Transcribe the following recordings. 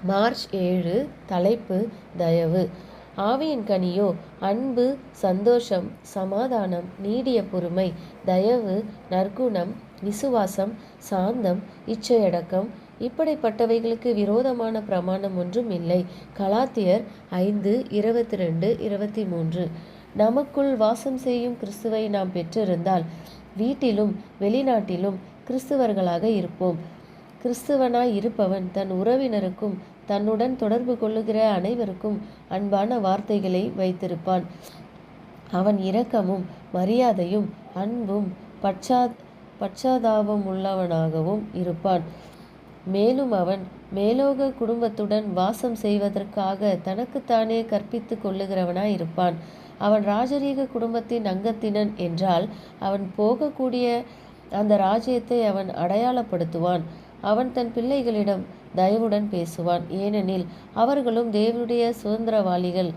March 7. தலைப்பு தயவு. ஆவியின் கனியோ அன்பு, சந்தோஷம், சமாதானம், நீடிய பொறுமை, தயவு, நற்குணம், விசுவாசம், சாந்தம், இச்சையடக்கம். இப்படிப்பட்டவைகளுக்கு விரோதமான பிரமாணம் ஒன்றும் இல்லை. கலாத்தியர் 5:22-23. நமக்குள் வாசம் செய்யும் கிறிஸ்துவை நாம் பெற்றிருந்தால் வீட்டிலும் வெளிநாட்டிலும் கிறிஸ்துவர்களாக இருப்போம். கிறிஸ்துவனாய் இருப்பவன் தன் உறவினருக்கும் தன்னுடன் தொடர்பு கொள்ளுகிற அனைவருக்கும் அன்பான வார்த்தைகளை வைத்திருப்பான். அவன் இரக்கமும் மரியாதையும் அன்பும் பச்சாதாபம் உள்ளவனாகவும் இருப்பான். மேலும் அவன் மேலோக குடும்பத்துடன் வாசம் செய்வதற்காக தனக்குத்தானே கற்பித்து கொள்ளுகிறவனாய் இருப்பான். அவன் ராஜரீக குடும்பத்தின் அங்கத்தினன் என்றால் அவன் போகக்கூடிய அந்த ராஜ்யத்தை அவன் அடையாளப்படுத்துவான். அவன் தன் பிள்ளைகளிடம் தயவுடன் பேசுவான், ஏனெனில் அவர்களும் தேவனுடைய சுதந்திரவாளிகள்,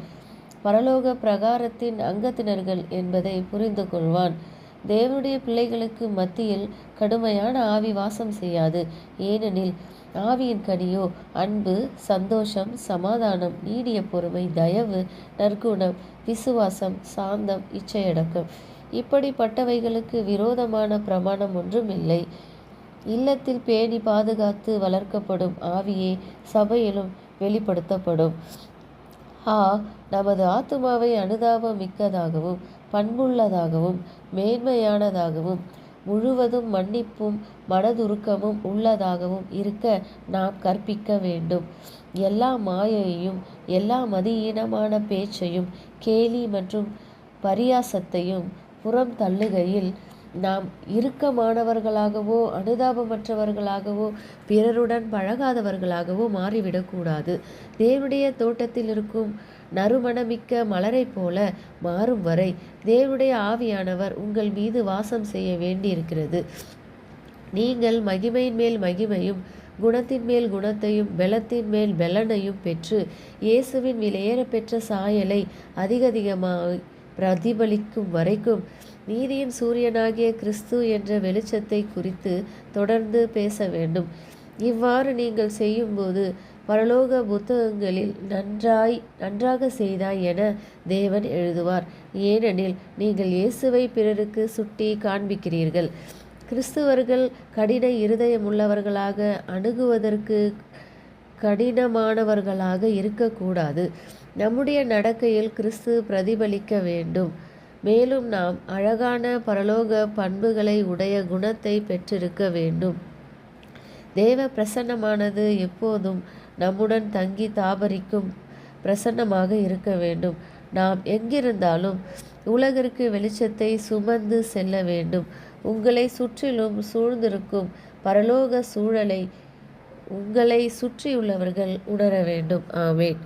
பரலோக பிரகாரத்தின் அங்கத்தினர்கள் என்பதை புரிந்து கொள்வான். தேவனுடைய பிள்ளைகளுக்கு மத்தியில் கடுமையான ஆவி வாசம் செய்யாது, ஏனெனில் ஆவியின் கனியோ அன்பு, சந்தோஷம், சமாதானம், நீடிய பொறுமை, தயவு, நற்குணம், விசுவாசம், சாந்தம், இச்சையடக்கம். இப்படிப்பட்டவைகளுக்கு விரோதமான பிரமாணம் ஒன்றும் இல்லை. இல்லத்தில் பேணி பாதுகாத்து வளர்க்கப்படும் ஆவியே சபையிலும் வெளிப்படுத்தப்படும். நமது ஆத்துமாவை அனுதாபம் மிக்கதாகவும் பண்புள்ளதாகவும் மேன்மையானதாகவும் முழுவதும் மன்னிப்பும் மனதுருக்கமும் உள்ளதாகவும் இருக்க நாம் கற்பிக்க வேண்டும். எல்லா மாயையும் எல்லா மதியீனமான பேச்சையும் கேலி மற்றும் பரியாசத்தையும் புறம் தள்ளுகையில் நாம் இறுக்கமானவர்களாகவோ அனுதாபமற்றவர்களாகவோ பிறருடன் பழகாதவர்களாகவோ மாறிவிடக்கூடாது. தேவனுடைய தோட்டத்தில் இருக்கும் நறுமணமிக்க மலரை போல மாறும் வரை தேவனுடைய ஆவியானவர் உங்கள் மீது வாசம் செய்ய வேண்டியிருக்கிறது. நீங்கள் மகிமையின் மேல் மகிமையும் குணத்தின் மேல் குணத்தையும் பெலத்தின் மேல் பெலனையும் பெற்று இயேசுவின் விலையேற பெற்ற சாயலை அதிகமாக பிரதிபலிக்கும் வரைக்கும் நீதியின் சூரியனாகிய கிறிஸ்து என்ற வெளிச்சத்தை குறித்து தொடர்ந்து பேச வேண்டும். இவ்வாறு நீங்கள் செய்யும்போது பரலோக புத்தகங்களில் நன்றாக செய்தாய் என தேவன் எழுதுவார். ஏனெனில் நீங்கள் இயேசுவை பிறருக்கு சுட்டி காண்பிக்கிறீர்கள். கிறிஸ்துவர்கள் கடின இருதயமுள்ளவர்களாக அணுகுவதற்கு கடினமானவர்களாக இருக்கக்கூடாது. நம்முடைய நடக்கையில் கிறிஸ்து பிரதிபலிக்க வேண்டும். மேலும் நாம் அழகான பரலோக பண்புகளை உடைய குணத்தை பெற்றிருக்க வேண்டும். தேவ பிரசன்னமானது எப்போதும் நம்முடன் தங்கி தாபரிக்கும் பிரசன்னமாக இருக்க வேண்டும். நாம் எங்கிருந்தாலும் உலகிற்கு வெளிச்சத்தை சுமந்து செல்ல வேண்டும். உங்களை சுற்றிலும் சூழ்ந்திருக்கும் பரலோக சூழலை உங்களை சுற்றியுள்ளவர்கள் உணர வேண்டும். ஆமென்.